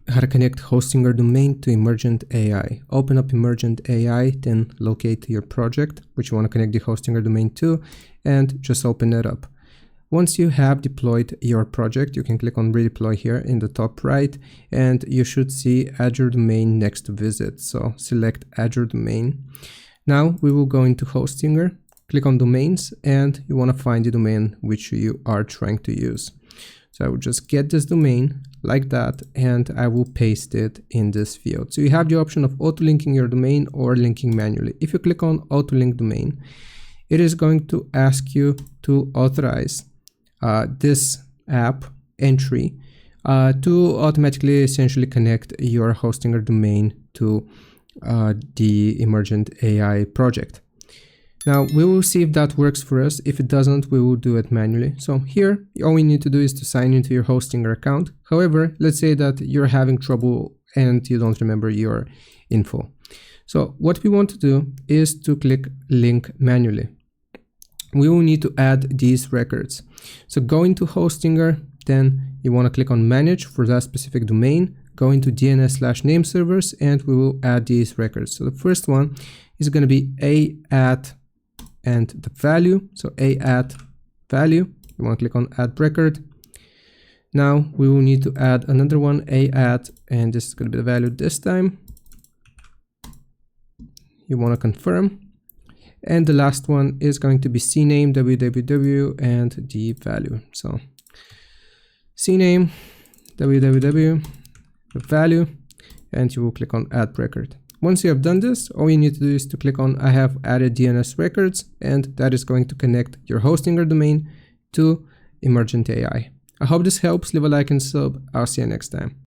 how to connect hosting or domain to Emergent AI. Open up Emergent AI, then locate your project, which you want to connect the hosting or domain to, and just open it up. Once you have deployed your project, you can click on redeploy here in the top right, and you should see add your domain next to visit. So select add your domain. Now we will go into Hostinger, click on domains, and you want to find the domain which you are trying to use. So I will just get this domain like that, and I will paste it in this field. So you have the option of auto-linking your domain or linking manually. If you click on auto-link domain, it is going to ask you to authorize this app entry to automatically essentially connect your hosting or domain to the Emergent AI project. Now we will see if that works for us. If it doesn't, we will do it manually. So here, all we need to do is to sign into your Hostinger account. However, let's say that you're having trouble and you don't remember your info. So what we want to do is to click link manually. We will need to add these records. So go into Hostinger, then you want to click on manage for that specific domain, go into DNS/name servers, and we will add these records. So the first one is going to be a@ and the value. So a@ value, you want to click on add record. Now we will need to add another one, a@, and this is going to be the value this time. You want to confirm. And the last one is going to be cname, www, and the value. So cname, www, the value, and you will click on add record. Once you have done this, all you need to do is to click on I have added DNS records, and that is going to connect your hosting or domain to Emergent AI. I hope this helps. Leave a like and sub. I'll see you next time.